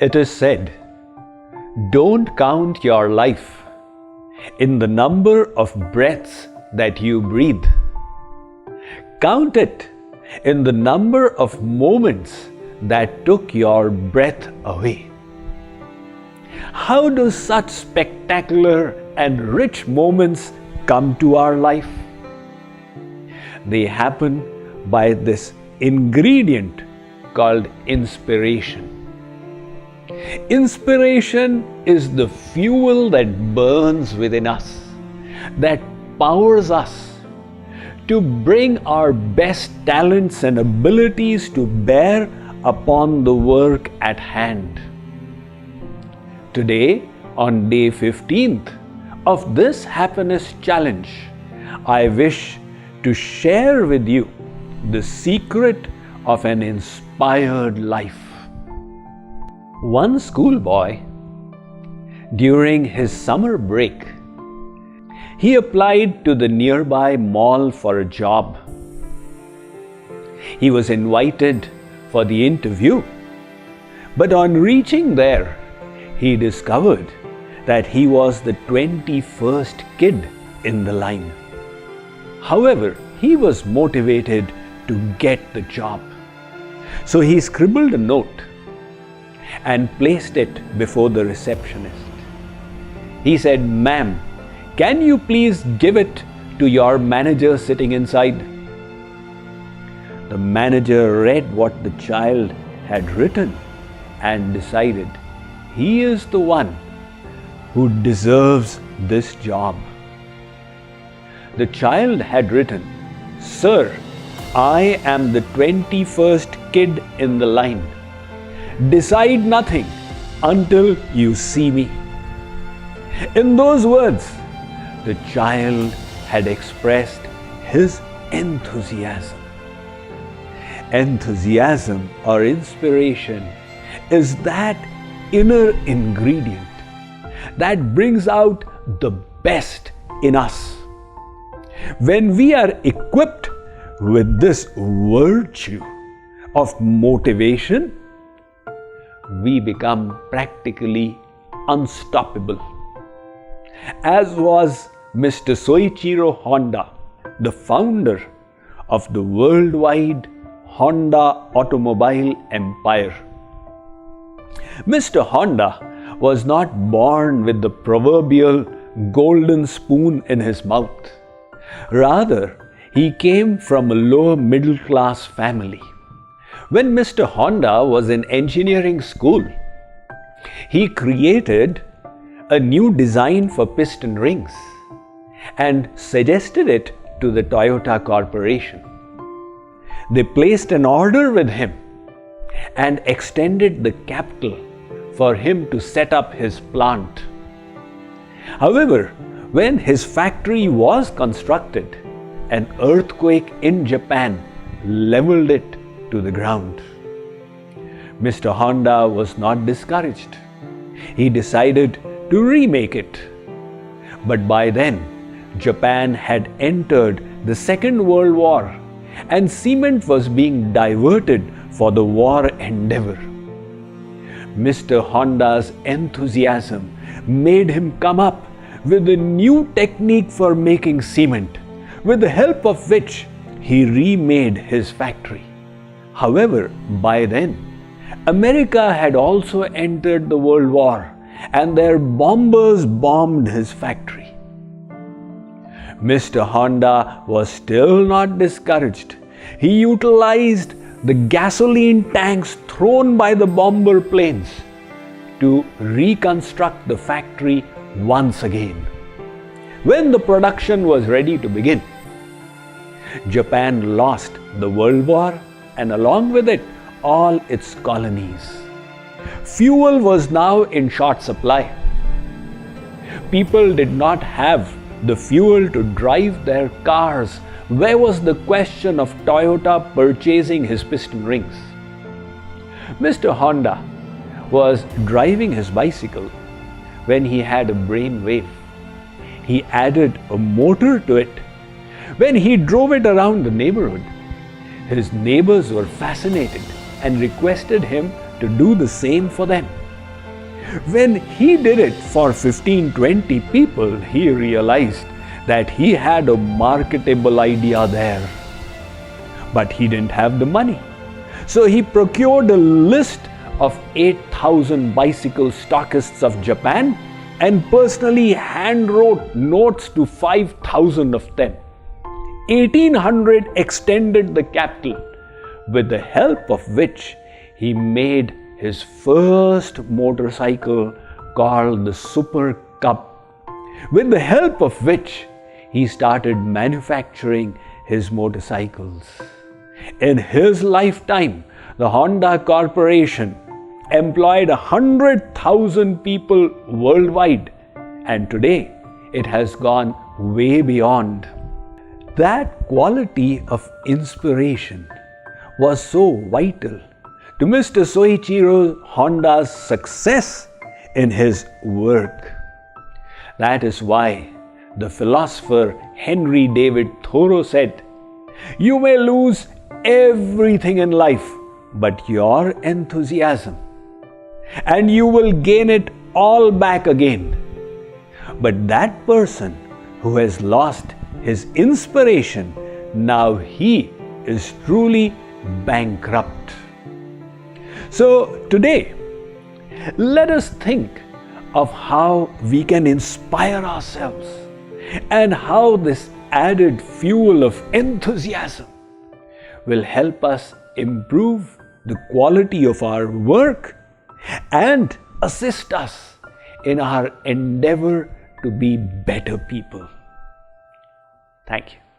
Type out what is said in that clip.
It is said, don't count your life in the number of breaths that you breathe. Count it in the number of moments that took your breath away. How do such spectacular and rich moments come to our life? They happen by this ingredient called inspiration. Inspiration is the fuel that burns within us, that powers us to bring our best talents and abilities to bear upon the work at hand. Today, on day 15th of this happiness challenge, I wish to share with you the secret of an inspired life. One schoolboy, during his summer break, he applied to the nearby mall for a job. He was invited for the interview, but on reaching there, he discovered that he was the 21st kid in the line. However, he was motivated to get the job. So he scribbled a note and placed it before the receptionist. He said, "Ma'am, can you please give it to your manager sitting inside?" The manager read what the child had written and decided he is the one who deserves this job. The child had written, "Sir, I am the 21st kid in the line. Decide nothing until you see me." In those words, the child had expressed his enthusiasm. Enthusiasm or inspiration is that inner ingredient that brings out the best in us. When we are equipped with this virtue of motivation, we become practically unstoppable. As was Mr. Soichiro Honda, the founder of the worldwide Honda automobile empire. Mr. Honda was not born with the proverbial golden spoon in his mouth. Rather, he came from a lower middle class family. When Mr. Honda was in engineering school, he created a new design for piston rings and suggested it to the Toyota Corporation. They placed an order with him and extended the capital for him to set up his plant. However, when his factory was constructed, an earthquake in Japan leveled it to the ground. Mr. Honda was not discouraged. He decided to remake it. But by then, Japan had entered the Second World War and cement was being diverted for the war endeavor. Mr. Honda's enthusiasm made him come up with a new technique for making cement, with the help of which he remade his factory. However, by then, America had also entered the World War and their bombers bombed his factory. Mr. Honda was still not discouraged. He utilized the gasoline tanks thrown by the bomber planes to reconstruct the factory once again. When the production was ready to begin, Japan lost the World War and along with it all its colonies. Fuel was now in short supply. People did not have the fuel to drive their cars. Where was the question of Toyota purchasing his piston rings? Mr. Honda was driving his bicycle when he had a brainwave. He added a motor to it. When he drove it around the neighborhood, his neighbors were fascinated and requested him to do the same for them. When he did it for 15-20 people, he realized that he had a marketable idea there. But he didn't have the money. So he procured a list of 8,000 bicycle stockists of Japan and personally handwrote notes to 5,000 of them. 1,800 extended the capital, with the help of which he made his first motorcycle called the Super Cub, with the help of which he started manufacturing his motorcycles. In his lifetime, the Honda Corporation employed 100,000 people worldwide, and today it has gone way beyond. That quality of inspiration was so vital to Mr. Soichiro Honda's success in his work. That is why the philosopher Henry David Thoreau said, "You may lose everything in life but your enthusiasm, and you will gain it all back again. But that person who has lost his inspiration, now he is truly bankrupt." So today, let us think of how we can inspire ourselves and how this added fuel of enthusiasm will help us improve the quality of our work and assist us in our endeavor to be better people. Thank you.